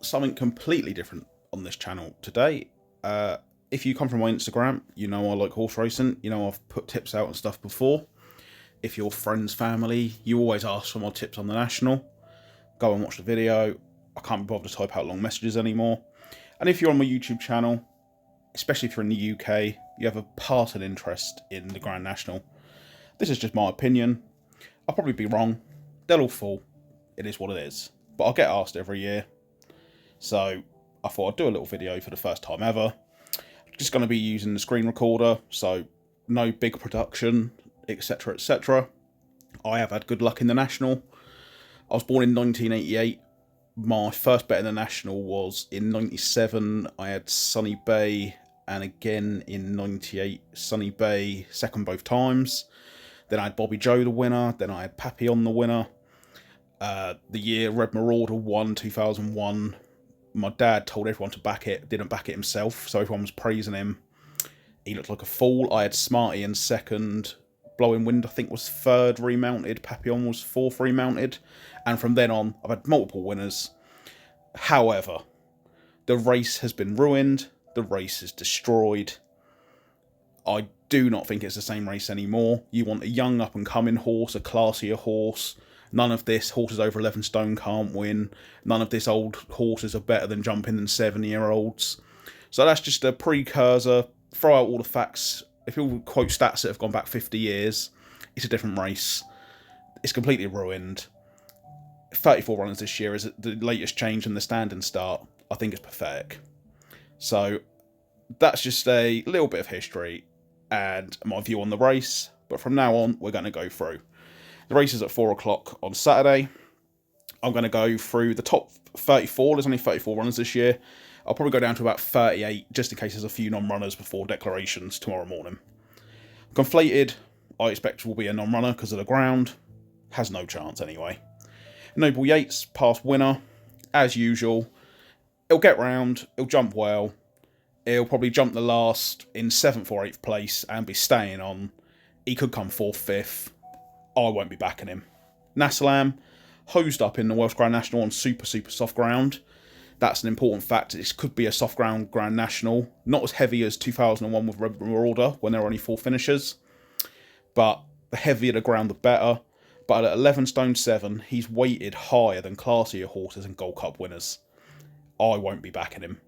something completely different on this channel today. If you come from my Instagram, you know I like horse racing. You know I've put tips out and stuff before. If you're friends, family, you always ask for my tips on the National. Go and watch the video. I can't be bothered to type out long messages anymore. And if you're on my YouTube channel, especially if you're in the UK, you have a passing interest in the Grand National. This is just my opinion. I'll probably be wrong. They'll all fall. It is what it is. But I'll get asked every year. So I thought I'd do a little video for the first time ever. Just going to be using the screen recorder, so no big production, etc, etc. I have had good luck in the National. I was born in 1988. My first bet in the National was in 97. I had Sunny Bay, and again in 98, Sunny Bay, second both times. Then I had Bobby Joe the winner. Then I had Papillon the winner. The year Red Marauder won, 2001, my dad told everyone to back it, didn't back it himself, so everyone was praising him. He looked like a fool. I had Smarty in second. Blowing Wind, I think, was third remounted. Papillon was fourth remounted. And from then on, I've had multiple winners. However, the race has been ruined. The race is destroyed. I do not think it's the same race anymore. You want a young up-and-coming horse, a classier horse. None of this horses over 11 stone can't win. None of this old horses are better than jumping than 7-year-olds. So that's just a precursor. Throw out all the facts. If people quote stats that have gone back 50 years, it's a different race. It's completely ruined. 34 runners this year is the latest change in the stand and start. I think it's pathetic. So that's just a little bit of history and my view on the race. But from now on, we're going to go through. The race is at 4 o'clock on Saturday. I'm going to go through the top 34. There's only 34 runners this year. I'll probably go down to about 38, just in case there's a few non-runners before declarations tomorrow morning. Conflated, I expect will be a non-runner because of the ground. Has no chance anyway. Noble Yates, past winner, as usual. He'll get round, he'll jump well. He'll probably jump the last in 7th or 8th place and be staying on. He could come 4th, 5th. I won't be backing him. Nassalam, hosed up in the Welsh Grand National on super soft ground. That's an important fact. This could be a soft ground Grand National. Not as heavy as 2001 with Red Marauder, when there were only 4 finishers. But the heavier the ground, the better. But at 11 stone 7, he's weighted higher than classier horses and Gold Cup winners. I won't be backing him.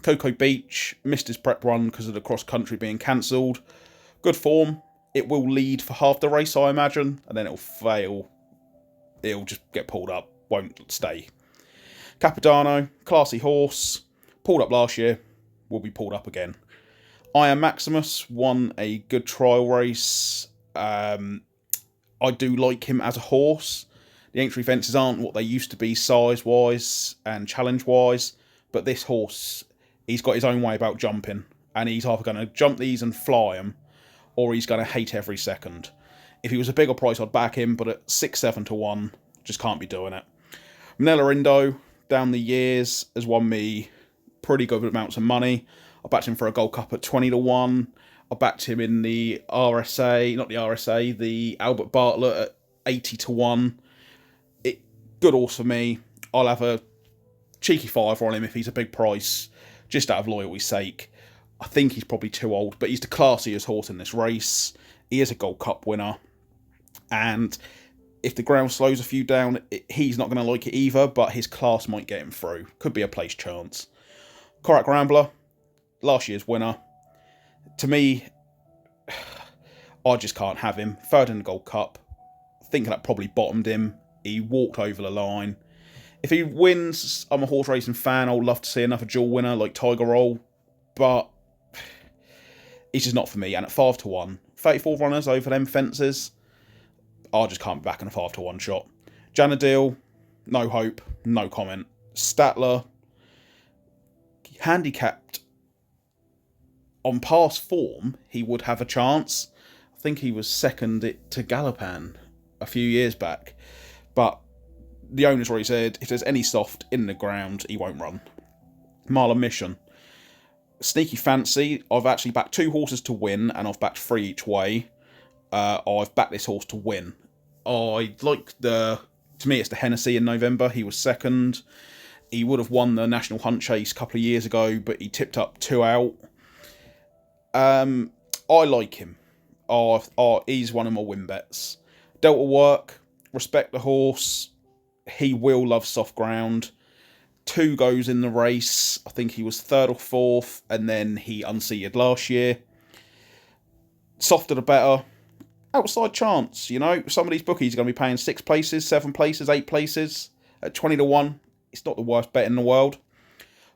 Cocoa Beach missed his prep run because of the cross country being cancelled. Good form. It will lead for half the race, I imagine, and then it'll fail. It'll just get pulled up, won't stay. Capodanno, classy horse, pulled up last year, will be pulled up again. I Am Maximus won a good trial race. I do like him as a horse. The entry fences aren't what they used to be size-wise and challenge-wise, but this horse, he's got his own way about jumping, and he's either going to jump these and fly them, or he's going to hate every second. If he was a bigger price, I'd back him, but at 6-7 to 1, just can't be doing it. Minella Indo, down the years, has won me pretty good amounts of money. I backed him for a Gold Cup at 20 to 1. I backed him in the RSA, not the RSA, the Albert Bartlett at 80 to 1. Good horse for me. I'll have a cheeky fiver on him if he's a big price, just out of loyalty's sake. I think he's probably too old, but he's the classiest horse in this race. He is a Gold Cup winner. And if the ground slows a few down, he's not going to like it either, but his class might get him through. Could be a place chance. Korak Rambler, last year's winner. To me, I just can't have him. Third in the Gold Cup. Thinking that probably bottomed him. He walked over the line. If he wins, I'm a horse racing fan. I would love to see another dual winner like Tiger Roll, but it's just not for me. And at 5 to 1, 34 runners over them fences, I just can't be backing a 5 to 1 shot. Janadil, no hope, no comment. Statler, handicapped on past form, he would have a chance. I think he was second to Galopan a few years back. But the owner's already said if there's any soft in the ground, he won't run. Mahler Mission. Sneaky Fancy. I've actually backed 2 horses to win, and I've backed 3 each way. I've backed this horse to win. I like to me, it's the Hennessy in November. He was second. He would have won the National Hunt Chase a couple of years ago, but he tipped up 2 out. I like him. He's one of my win bets. Delta work, respect the horse. He will love soft ground. 2 goes in the race. I think he was 3rd or 4th, and then he unseated last year. Softer the better. Outside chance, you know. Some of these bookies are going to be paying 6 places, 7 places, 8 places at 20 to 1. It's not the worst bet in the world.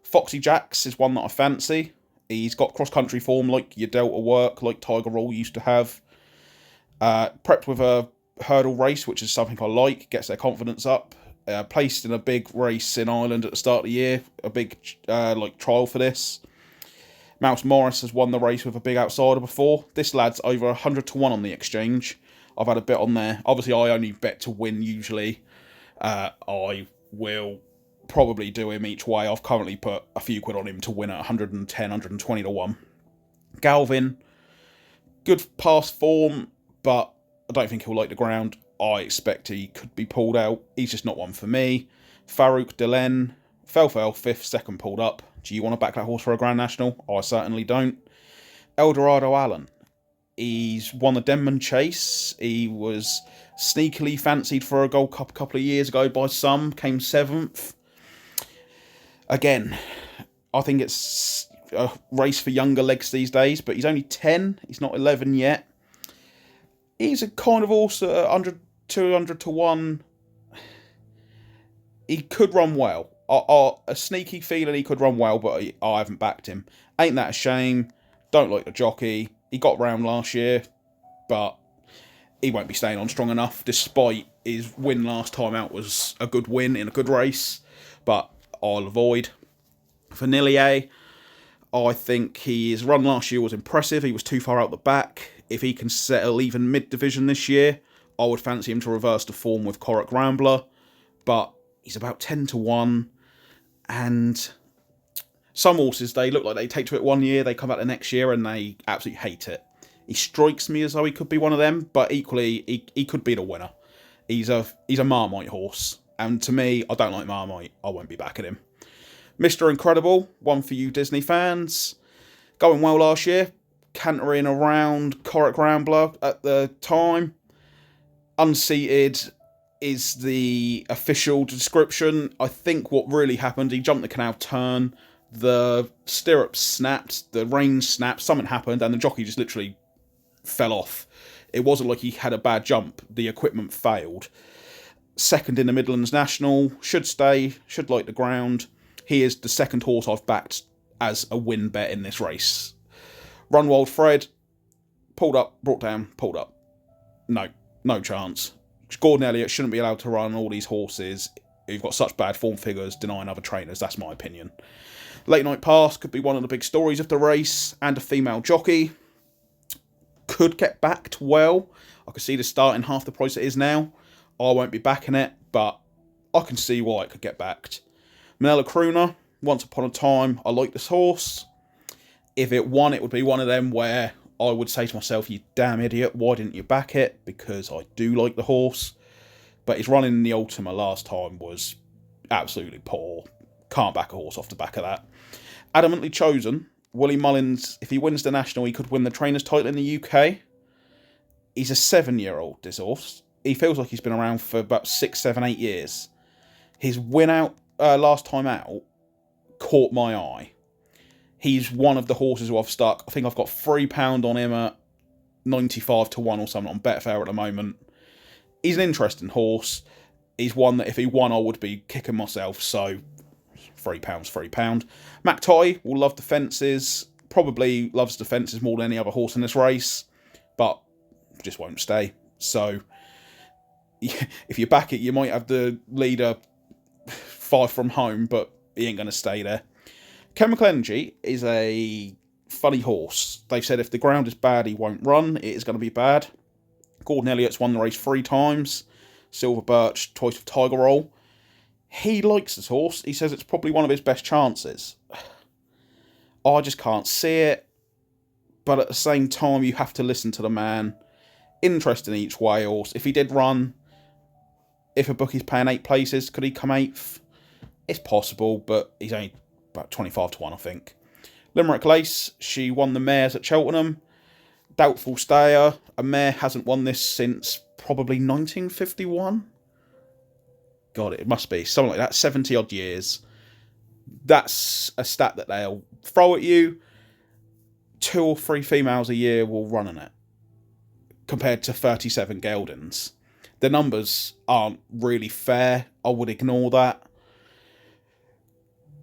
Foxy Jacks is one that I fancy. He's got cross-country form like your Delta work, like Tiger Roll used to have. Prepped with a hurdle race, which is something I like. Gets their confidence up. Placed in a big race in Ireland at the start of the year. A big trial for this. Mouse Morris has won the race with a big outsider before. This lad's over 100 to 1 on the exchange. I've had a bet on there. Obviously, I only bet to win usually. I will probably do him each way. I've currently put a few quid on him to win at 110, 120 to 1. Galvin, good past form, but I don't think he'll like the ground. I expect he could be pulled out. He's just not one for me. Farouk Delen, fell 5th, 2nd pulled up. Do you want to back that horse for a Grand National? I certainly don't. Eldorado Allen. He's won the Denman Chase. He was sneakily fancied for a Gold Cup a couple of years ago by some. Came 7th. Again, I think it's a race for younger legs these days, but he's only 10. He's not 11 yet. He's a kind of horse at 100, 200 to 1. He could run well. A sneaky feeling he could run well, but I haven't backed him. Ain't that a shame? Don't like the jockey. He got round last year, but he won't be staying on strong enough, despite his win last time out was a good win in a good race, but I'll avoid. Vanillier, I think his run last year was impressive. He was too far out the back. If he can settle even mid-division this year, I would fancy him to reverse the form with Corach Rambler, but he's about 10 to 1, and some horses, they look like they take to it one year, they come out the next year and they absolutely hate it. He strikes me as though he could be one of them, but equally, he could be the winner. He's a Marmite horse, and to me, I don't like Marmite. I won't be backing him. Mr. Incredible, one for you Disney fans. Going well last year, cantering around Corach Rambler at the time. Unseated is the official description. I think what really happened, he jumped the canal turn, the stirrups snapped, the reins snapped, something happened, and the jockey just literally fell off. It wasn't like he had a bad jump, the equipment failed. 2nd in the Midlands National, should stay, should like the ground. He is the 2nd horse I've backed as a win bet in this race. Run Wild Fred, pulled up, brought down, pulled up. No chance. Gordon Elliott shouldn't be allowed to run all these horses who've got such bad form figures, denying other trainers. That's my opinion. Late Night Pass could be one of the big stories of the race, and a female jockey. Could get backed well. I can see the starting half the price it is now. I won't be backing it, but I can see why it could get backed. Minella Crooner, once upon a time, I like this horse. If it won, it would be one of them where I would say to myself, you damn idiot, why didn't you back it? Because I do like the horse. But his run in the Ultima last time was absolutely poor. Can't back a horse off the back of that. Adamantly Chosen, Willie Mullins, if he wins the National, he could win the trainer's title in the UK. He's a 7-year-old, this horse. He feels like he's been around for about 6, 7, 8 years. His win out last time out caught my eye. He's one of the horses who I've stuck. I think I've got £3 on him at 95 to 1 or something on Betfair at the moment. He's an interesting horse. He's one that if he won, I would be kicking myself. So £3. Mac Toy will love the fences. Probably loves the fences more than any other horse in this race. But just won't stay. So if you back it, you might have the leader 5 from home, but he ain't going to stay there. Chemical Energy is a funny horse. They've said if the ground is bad, he won't run. It is going to be bad. Gordon Elliott's won the race 3 times. Silver Birch, twice with Tiger Roll. He likes this horse. He says it's probably one of his best chances. I just can't see it. But at the same time, you have to listen to the man. Interest in each way horse. If he did run, if a bookie's paying 8 places, could he come 8th? It's possible, but he's only about 25 to 1, I think. Limerick Lace, she won the Mares at Cheltenham. Doubtful stayer. A mare hasn't won this since probably 1951. God, it must be something like that. 70 odd years. That's a stat that they'll throw at you. 2 or 3 females a year will run in it, compared to 37 geldings. The numbers aren't really fair. I would ignore that.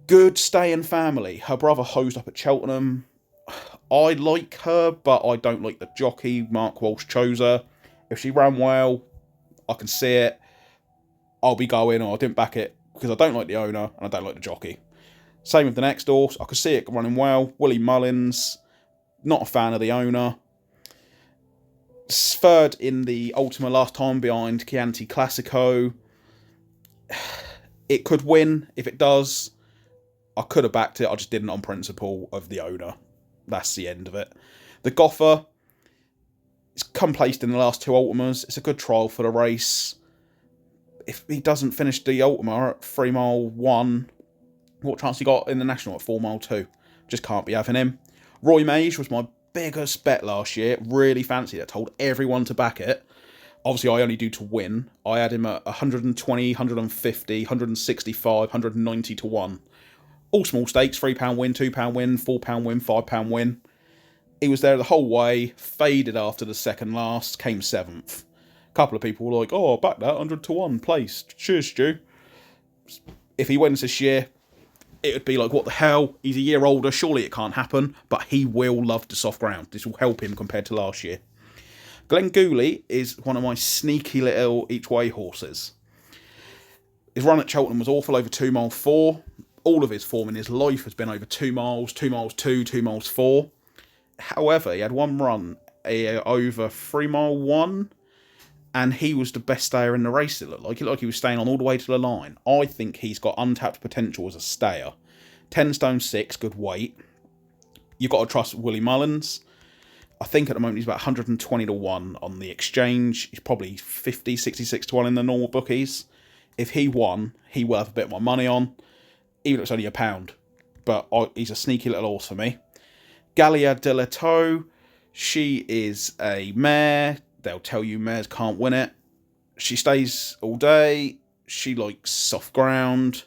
Good staying family. Her brother hosed up at Cheltenham. I like her, but I don't like the jockey. Mark Walsh chose her. If she ran well, I can see it. I'll be going, or I didn't back it because I don't like the owner and I don't like the jockey. Same with the next horse. I could see it running well. Willie Mullins, not a fan of the owner. Third in the Ultima last time behind Chianti Classico. It could win. If it does, I could have backed it. I just didn't on principle of the owner. That's the end of it. The Goffer, it's come placed in the last 2 Ultimas. It's a good trial for the race. If he doesn't finish the Ultima at 3 mile 1, what chance he got in the National at 4 mile 2? Just can't be having him. Roy Mage was my biggest bet last year. Really fancied it. Told everyone to back it. Obviously, I only do to win. I had him at 120, 150, 165, 190 to 1. All small stakes, £3 win, £2 win, £4 win, £5 win. He was there the whole way, faded after the second last, came 7th. A couple of people were like, oh, back that, 100 to 1, placed. Cheers, Stu. If he wins this year, it would be like, what the hell? He's a year older, surely it can't happen, but he will love the soft ground. This will help him compared to last year. Glengouly is one of my sneaky little each-way horses. His run at Cheltenham was awful, over 2 mile 4. All of his form in his life has been over 2 miles, 2 miles 2, 2 miles 4. However, he had one run over 3 mile 1, and he was the best stayer in the race, it looked like. It looked like he was staying on all the way to the line. I think he's got untapped potential as a stayer. 10 stone 6, good weight. You've got to trust Willie Mullins. I think at the moment he's about 120 to 1 on the exchange. He's probably 50, 66 to 1 in the normal bookies. If he won, he will have a bit more money on. Even if it's only £1. But he's a sneaky little horse for me. Galia de liteaux. She is a mare. They'll tell you mares can't win it. She stays all day. She likes soft ground.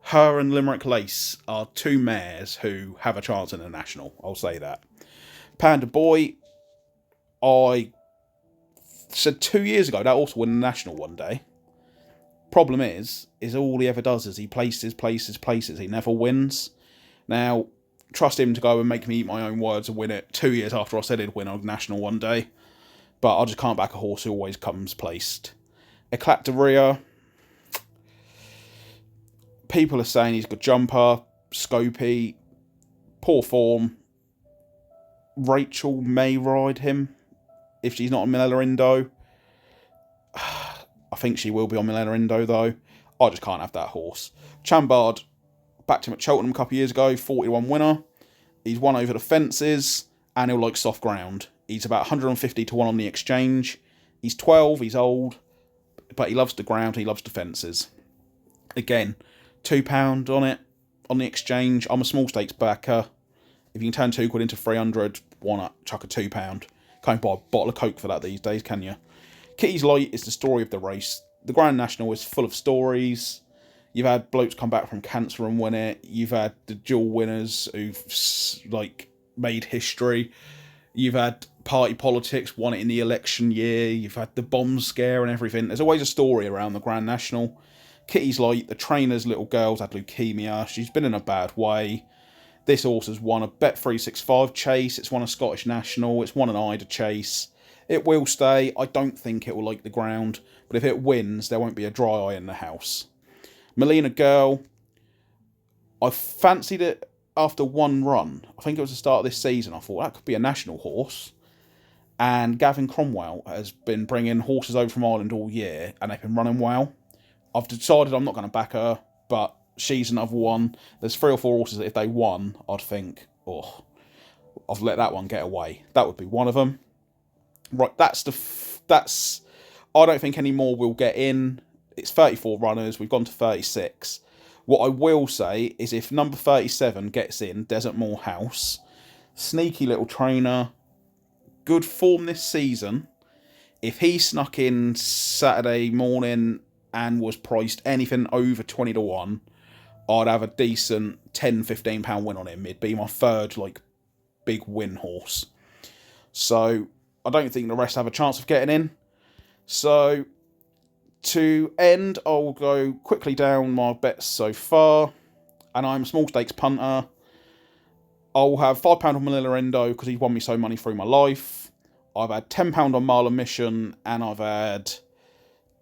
Her and Limerick Lace are 2 mares who have a chance in the National. I'll say that. Panda Boy, I said 2 years ago that also won the National one day. Problem is all he ever does is he places. He never wins. Now, trust him to go and make me eat my own words and win it 2 years after I said he'd win a National one day. But I just can't back a horse who always comes placed. Eclat de Rhea. People are saying he's a good jumper, scopy, poor form. Rachel may ride him if she's not on minella indo. I think she will be on minella indo though. I just can't have that horse. Chambard, backed him at Cheltenham a couple of years ago, 41 winner. He's won over the fences and he'll like soft ground. He's about 150 to 1 on the exchange. He's 12, he's old, but he loves the ground, he loves the fences. Again, £2 on it, on the exchange. I'm a small stakes backer. If you can turn £2 into 300, why not chuck a £2? Can't buy a bottle of Coke for that these days, can you? Kitty's Light is the story of the race. The Grand National is full of stories. You've had blokes come back from cancer and win it. You've had the dual winners who've made history. You've had party politics, won it in the election year. You've had the bomb scare and everything. There's always a story around the Grand National. Kitty's Light, the trainer's little girl's had leukemia. She's been in a bad way. This horse has won a Bet365 chase. It's won a Scottish National. It's won an Ida chase. It will stay. I don't think it will like the ground. But if it wins, there won't be a dry eye in the house. Melina Girl. I fancied it after one run. I think it was the start of this season. I thought that could be a national horse. And Gavin Cromwell has been bringing horses over from Ireland all year. And they've been running well. I've decided I'm not going to back her, but she's another one. There's 3 or 4 horses that if they won, I'd think, oh, I've let that one get away. That would be one of them. Right, that's I don't think any more will get in. It's 34 runners. We've gone to 36. What I will say is if number 37 gets in, Desertmore House, sneaky little trainer, good form this season. If he snuck in Saturday morning and was priced anything over 20 to 1, I'd have a decent £10-15 win on him. It'd be my third like big win horse. So I don't think the rest have a chance of getting in. So to end, I'll go quickly down my bets so far. And I'm a small stakes punter. I'll have £5 on Manila Indo because he's won me so money through my life. I've had £10 on Mahler Mission, and I've had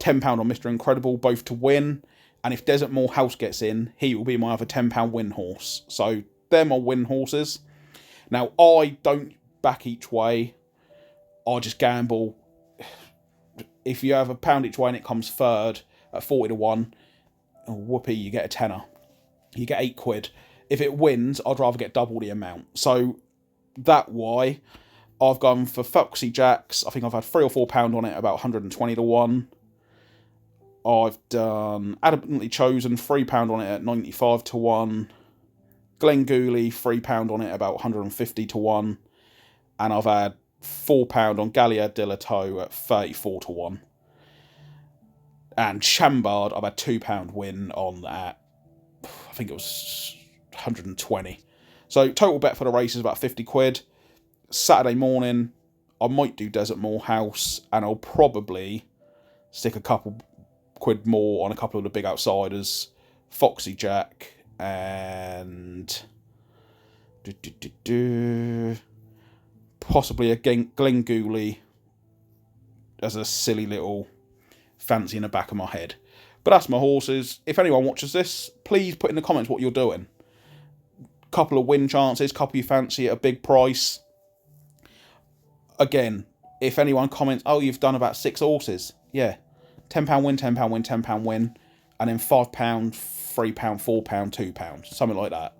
£10 on Mr. Incredible, both to win. And if Desertmore House gets in, he will be my other £10 win horse. So they're my win horses. Now, I don't back each way. I just gamble. If you have £1 each way and it comes third at 40 to 1, oh, whoopee, you get a tenner. You get £8. If it wins, I'd rather get double the amount. So that why I've gone for Foxy Jacks. I think I've had £3 or £4 on it, about 120 to 1. I've done Adamantly Chosen, £3 on it at 95 to 1. Glengouly, £3 on it, about 150 to 1. And I've had £4 on Galia liteaux at 34 to 1. And Chambard, I've had £2 win on that. I think it was 120. So total bet for the race is about £50. Saturday morning, I might do Desertmore House, and I'll probably stick a couple quid more on a couple of the big outsiders, Foxy Jack and possibly a Glengouly as a silly little fancy in the back of my head. But that's my horses. If anyone watches this, please put in the comments what you're doing. Couple of win chances, couple you fancy at a big price. Again, if anyone comments, oh, you've done about 6 horses. Yeah. £10 win, £10 win, £10 win. And then £5, £3, £4, £2. Something like that.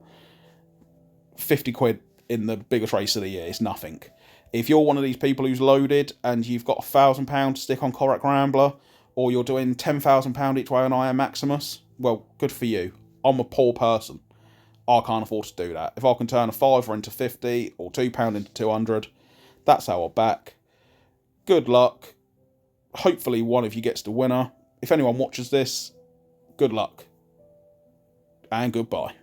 £50 in the biggest race of the year is nothing. If you're one of these people who's loaded and you've got £1,000 to stick on Correct Rambler, or you're doing £10,000 each way on I Am Maximus, well, good for you. I'm a poor person. I can't afford to do that. If I can turn a £5 into 50 or £2 into 200, that's how I back. Good luck. Hopefully one of you gets the winner. If anyone watches this, good luck. And goodbye.